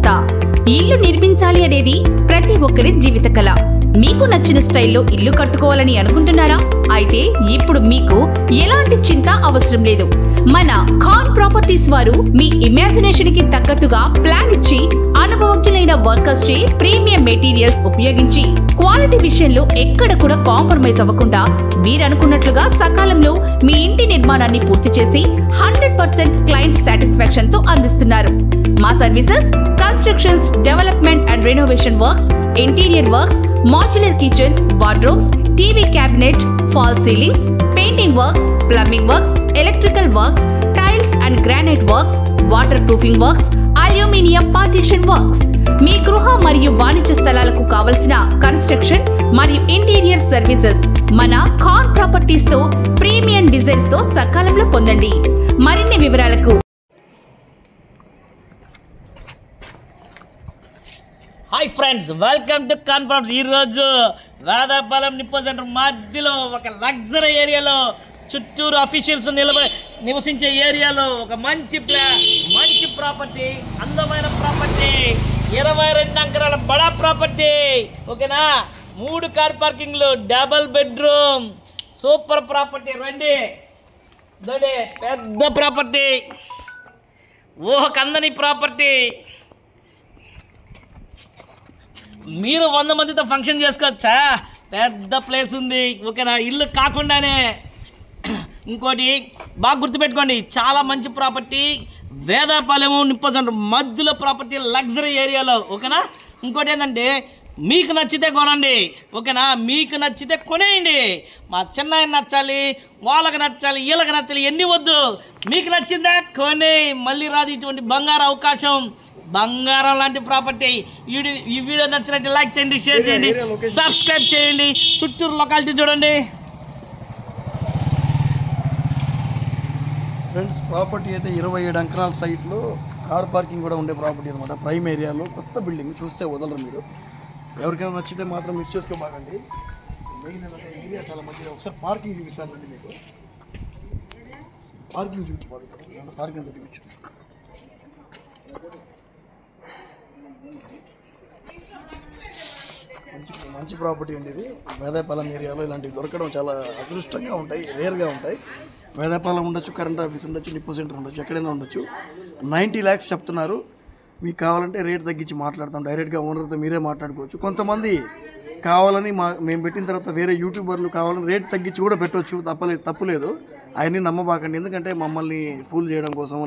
చింత. ఇల్లు నిర్మించాలి అనేది ప్రతి ఒక్కరి జీవిత కళ. మీకు నచ్చిన స్టైల్లో ఇల్లు కట్టుకోవాలని అనుకుంటున్నారా? అయితే ఇప్పుడు మీకు ఎలాంటి చింత అవసరం లేదు. మన ఖాన్ ప్రాపర్టీస్ వారు మీ ఇమాజినేషన్ కి తగ్గట్టుగా ప్లాన్ ఇచ్చి అనుభవజ్ఞులైన వర్కర్స్ చే ప్రీమియం మెటీరియల్స్ ఉపయోగించి క్వాలిటీ విషయంలో ఎక్కడ కూడా కాంప్రమైజ్ అవ్వకుండా మీరు అనుకున్నట్లుగా సకాలంలో మీ ఇంటి నిర్మాణాన్ని పూర్తి చేసి 100% క్లయింట్ సాటిస్ఫాక్షన్ తో అందిస్తున్నారు. మా services constructions, development and renovation works, interior works, modular kitchen, wardrobes, TV cabinet, fall ceilings, painting works, plumbing works, electrical works, tiles and granite works, water proofing works, aluminium partition works. మీ గృహ మరియు వాణిజ్య స్థలాలకు కావలసిన construction మరియు interior services మన Khan properties తో premium designs తో సకాలంలో పొందండి. మరిన్ని వివరాలకు hi friends, welcome to Khan properties. ఈరోజు వేదాపాలెం నిప్పో సెంటర్ మధ్యలో ఒక లగ్జరీ ఏరియాలో చుట్టూరు అఫీషియల్స్ నివసించే ఏరియాలో ఒక మంచి ప్రాపర్టీ, అందమైన ప్రాపర్టీ, 22 ఎకరాల బడా ప్రాపర్టీ. ఓకేనా, 3 కార్ పార్కింగ్లు, డబల్ బెడ్రూమ్, సూపర్ ప్రాపర్టీ. రండి, పెద్ద ప్రాపర్టీ, కందని ప్రాపర్టీ. మీరు 100 మందితో ఫంక్షన్ చేసుకోవచ్చా? పెద్ద ప్లేస్ ఉంది. ఓకేనా, ఇల్లు కాకుండానే. ఇంకోటి బాగా గుర్తుపెట్టుకోండి, చాలా మంచి ప్రాపర్టీ, వేదాపాలెం నిప్పో సెంటర్ మధ్యలో ప్రాపర్టీ, లగ్జరీ ఏరియాలో. ఓకేనా, ఇంకోటి ఏంటంటే మీకు నచ్చితే కొనండి. ఓకేనా, మీకు నచ్చితే కొనేయండి. మా చిన్నాయన నచ్చాలి, వాళ్ళకి నచ్చాలి, వీళ్ళకి నచ్చాలి, ఎన్ని వద్దు. మీకు నచ్చిందా కొనే, మళ్ళీ రాదు ఇటువంటి బంగారు అవకాశం. బంగారం లాంటి ప్రాపర్టీ. ఈ వీడియో నచ్చినట్టు లైక్ చేయండి, షేర్ చేయండి, సబ్స్క్రైబ్ చేయండి. చుట్టూరు లొకాలిటీ చూడండి ఫ్రెండ్స్. ప్రాపర్టీ అయితే 27 ఎకరాల సైట్లో కార్ పార్కింగ్ కూడా ఉండే ప్రాపర్టీ అనమాట. ప్రైమ్ ఏరియాలో కొత్త బిల్డింగ్, చూస్తే వదలరు మీరు. ఎవరికైనా నచ్చితే మాత్రం మిస్ చేసుకోబాకండి. మెయిన్ ఏంటంటే ఏరియా చాలా మంచిగా. ఒకసారి పార్కింగ్ చూపిస్తానండి మీకు. పార్కింగ్ చూపించు, పార్కింగ్ చూపించు. మంచి ప్రాపర్టీ అండి ఇది. వేదాపాలెం ఏరియాలో ఇలాంటివి దొరకడం చాలా అదృష్టంగా ఉంటాయి, రేర్గా ఉంటాయి. వేదాపాలెం ఉండొచ్చు, కరెంట్ ఆఫీస్ ఉండొచ్చు, నిప్పో సెంటర్ ఉండొచ్చు, ఎక్కడైనా ఉండొచ్చు. 90 lakhs చెప్తున్నారు. మీకు కావాలంటే రేట్ తగ్గించి మాట్లాడతాం. డైరెక్ట్గా ఓనర్తో మీరే మాట్లాడుకోవచ్చు. కొంతమంది కావాలని మేము పెట్టిన తర్వాత వేరే యూట్యూబర్లు కావాలని రేట్ తగ్గించి కూడా పెట్టవచ్చు. తప్పులేదు. అవన్నీ నమ్మబాకండి. ఎందుకంటే మమ్మల్ని ఫూల్ చేయడం కోసం